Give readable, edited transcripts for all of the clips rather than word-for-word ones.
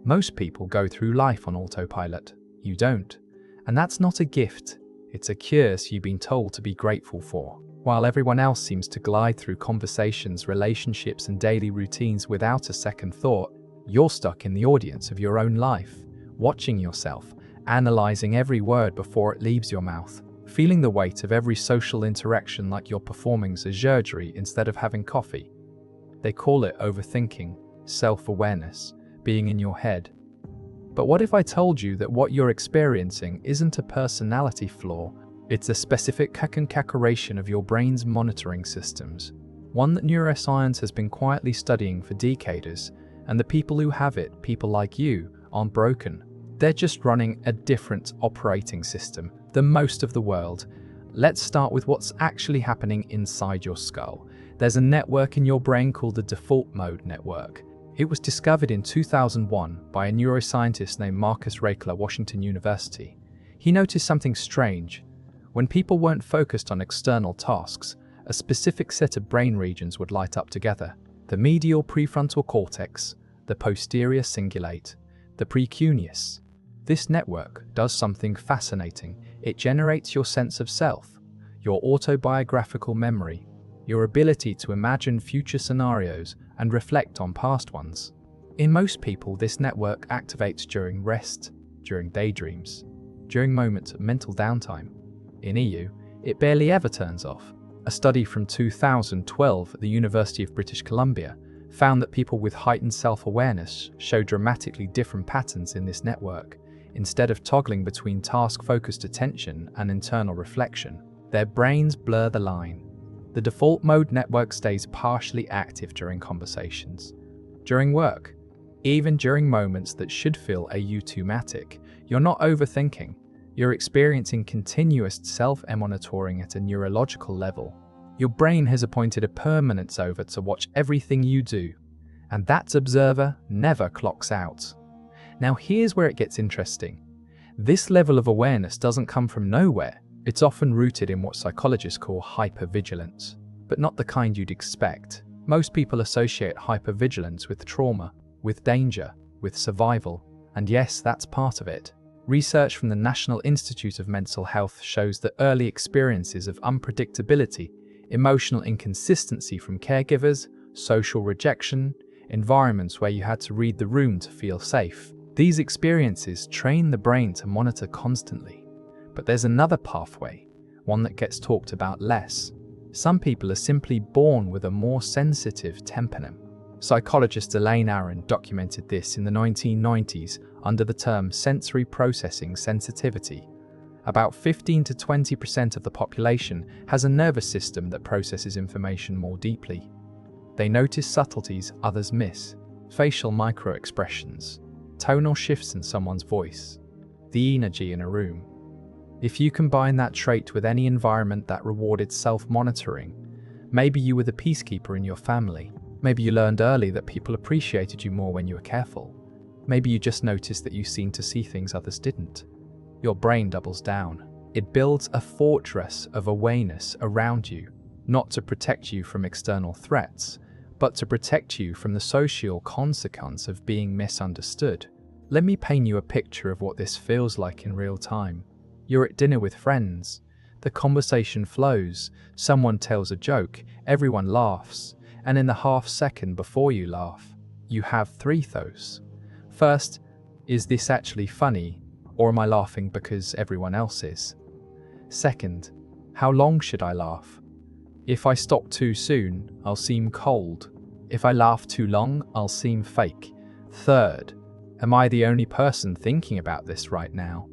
Most people go through life on autopilot. You don't. And that's not a gift. It's a curse you've been told to be grateful for. While everyone else seems to glide through conversations, relationships, and daily routines without a second thought, you're stuck in the audience of your own life, watching yourself, analyzing every word before it leaves your mouth, feeling the weight of every social interaction like you're performing surgery instead of having coffee. They call it overthinking, self-awareness, being in your head. But what if I told you that what you're experiencing isn't a personality flaw? It's a specific configuration of your brain's monitoring systems, one that neuroscience has been quietly studying for decades, and the people who have it, people like you, aren't broken. They're just running a different operating system than most of the world. Let's start with what's actually happening inside your skull. There's a network in your brain called the default mode network. It was discovered in 2001 by a neuroscientist named Marcus Raichle at Washington University. He noticed something strange. When people weren't focused on external tasks, a specific set of brain regions would light up together. The medial prefrontal cortex, the posterior cingulate, the precuneus. This network does something fascinating. It generates your sense of self, your autobiographical memory, your ability to imagine future scenarios and reflect on past ones. In most people, this network activates during rest, during daydreams, during moments of mental downtime. In EU, it barely ever turns off. A study from 2012 at the University of British Columbia found that people with heightened self-awareness show dramatically different patterns in this network. Instead of toggling between task-focused attention and internal reflection, their brains blur the line. The default mode network stays partially active during conversations, during work, even during moments that should feel automatic. You're not overthinking. You're experiencing continuous self-monitoring at a neurological level. Your brain has appointed a permanent observer to watch everything you do, and that observer never clocks out. Now here's where it gets interesting. This level of awareness doesn't come from nowhere. It's often rooted in what psychologists call hypervigilance, but not the kind you'd expect. Most people associate hypervigilance with trauma, with danger, with survival, and yes, that's part of it. Research from the National Institute of Mental Health shows that early experiences of unpredictability, emotional inconsistency from caregivers, social rejection, environments where you had to read the room to feel safe. These experiences train the brain to monitor constantly. But there's another pathway, one that gets talked about less. Some people are simply born with a more sensitive temperament. Psychologist Elaine Aron documented this in the 1990s under the term sensory processing sensitivity. About 15 to 20% of the population has a nervous system that processes information more deeply. They notice subtleties others miss, facial micro-expressions, tonal shifts in someone's voice, the energy in a room. If you combine that trait with any environment that rewarded self-monitoring, maybe you were the peacekeeper in your family, maybe you learned early that people appreciated you more when you were careful, maybe you just noticed that you seemed to see things others didn't. Your brain doubles down. It builds a fortress of awareness around you, not to protect you from external threats, but to protect you from the social consequence of being misunderstood. Let me paint you a picture of what this feels like in real time. You're at dinner with friends. The conversation flows. Someone tells a joke. Everyone laughs. And in the half second before you laugh, you have three thoughts. First, is this actually funny? Or am I laughing because everyone else is? Second, how long should I laugh? If I stop too soon, I'll seem cold. If I laugh too long, I'll seem fake. Third, am I the only person thinking about this right now?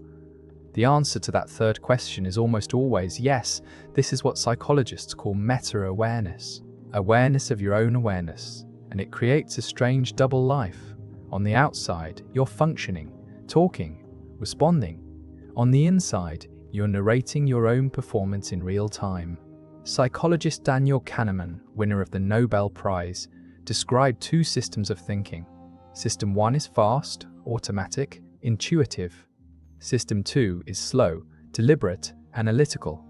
The answer to that third question is almost always yes. This is what psychologists call meta-awareness. Awareness of your own awareness. And it creates a strange double life. On the outside, you're functioning, talking, responding. On the inside, you're narrating your own performance in real time. Psychologist Daniel Kahneman, winner of the Nobel Prize, described two systems of thinking. System 1 is fast, automatic, intuitive. System 2 is slow, deliberate, analytical.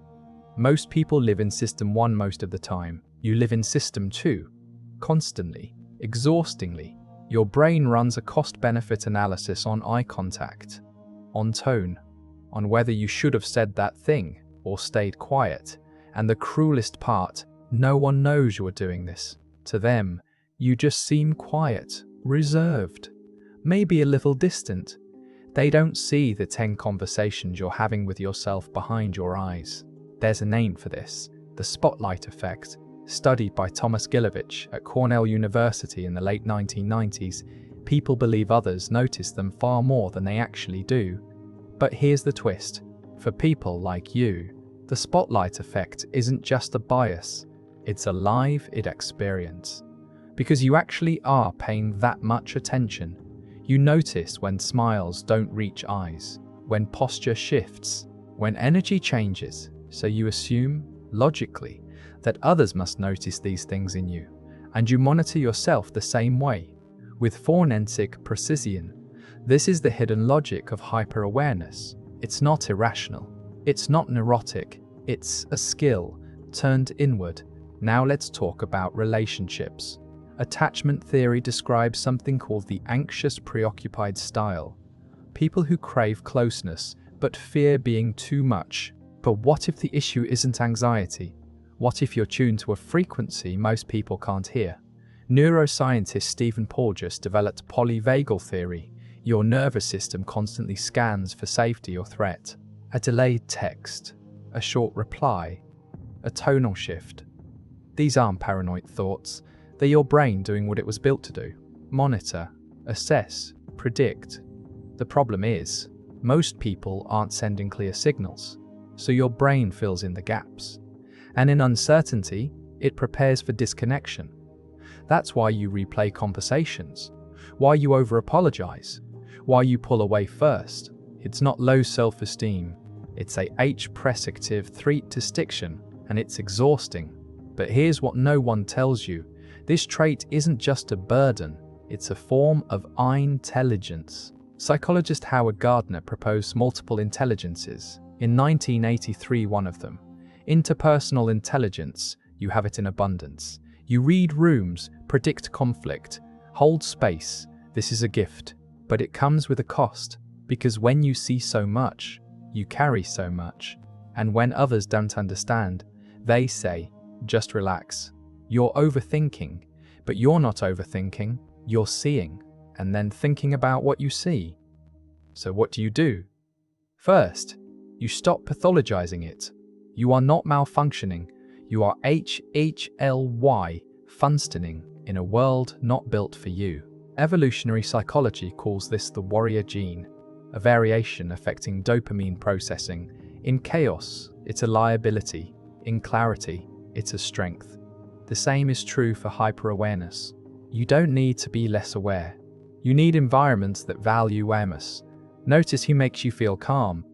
Most people live in System 1 most of the time. You live in System 2, constantly, exhaustingly. Your brain runs a cost-benefit analysis on eye contact, on tone, on whether you should have said that thing or stayed quiet. And the cruelest part, no one knows you're doing this. To them, you just seem quiet, reserved, maybe a little distant. They don't see the 10 conversations you're having with yourself behind your eyes. There's a name for this, the spotlight effect, studied by Thomas Gilovich at Cornell University in the late 1990s. People believe others notice them far more than they actually do. But here's the twist. For people like you, the spotlight effect isn't just a bias, it's a live experience. Because you actually are paying that much attention. You notice when smiles don't reach eyes, when posture shifts, when energy changes, so you assume, logically, that others must notice these things in you, and you monitor yourself the same way, with forensic precision. This is the hidden logic of hyper-awareness. It's not irrational, it's not neurotic, it's a skill turned inward. Now let's talk about relationships. Attachment theory describes something called the anxious preoccupied style. People who crave closeness but fear being too much. But what if the issue isn't anxiety? What if you're tuned to a frequency most people can't hear? Neuroscientist Stephen Porges developed polyvagal theory. Your nervous system constantly scans for safety or threat. A delayed text, a short reply, a tonal shift. These aren't paranoid thoughts. They're your brain doing what it was built to do. Monitor, assess, predict. The problem is, most people aren't sending clear signals, so your brain fills in the gaps. And in uncertainty, it prepares for disconnection. That's why you replay conversations, why you over-apologize, why you pull away first. It's not low self-esteem, it's a H-pressictive threat distinction, and it's exhausting. But here's what no one tells you. This trait isn't just a burden, it's a form of intelligence. Psychologist Howard Gardner proposed multiple intelligences. In 1983, one of them, interpersonal intelligence. You have it in abundance. You read rooms, predict conflict, hold space. This is a gift, but it comes with a cost, because when you see so much, you carry so much. And when others don't understand, they say, just relax. You're overthinking, but you're not overthinking, you're seeing, and then thinking about what you see. So what do? First, you stop pathologizing it. You are not malfunctioning, you are HHLY functioning in a world not built for you. Evolutionary psychology calls this the warrior gene, a variation affecting dopamine processing. In chaos, it's a liability. In clarity, it's a strength. The same is true for hyper-awareness. You don't need to be less aware. You need environments that value awareness. Notice who makes you feel calm.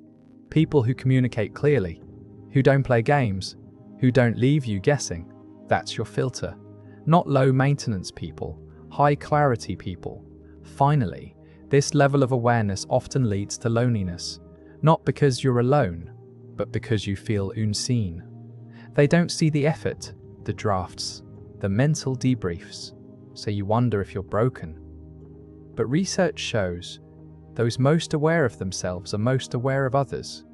People who communicate clearly, who don't play games, who don't leave you guessing. That's your filter. Not low-maintenance people, high-clarity people. Finally, this level of awareness often leads to loneliness, not because you're alone, but because you feel unseen. They don't see the effort, the drafts, the mental debriefs, so you wonder if you're broken. But research shows those most aware of themselves are most aware of others.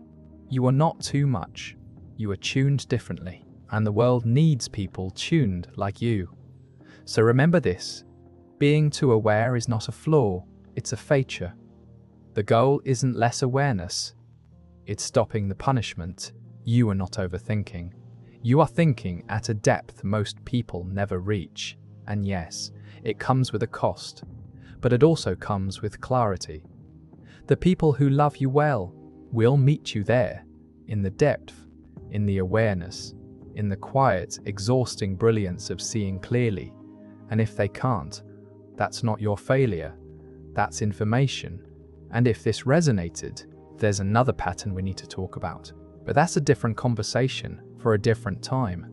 You are not too much. You are tuned differently, and the world needs people tuned like you. So remember this, being too aware is not a flaw, it's a feature. The goal isn't less awareness, it's stopping the punishment. You are not overthinking. You are thinking at a depth most people never reach. And yes, it comes with a cost, but it also comes with clarity. The people who love you well will meet you there, in the depth, in the awareness, in the quiet, exhausting brilliance of seeing clearly. And if they can't, that's not your failure, that's information. And if this resonated, there's another pattern we need to talk about. But that's a different conversation for a different time.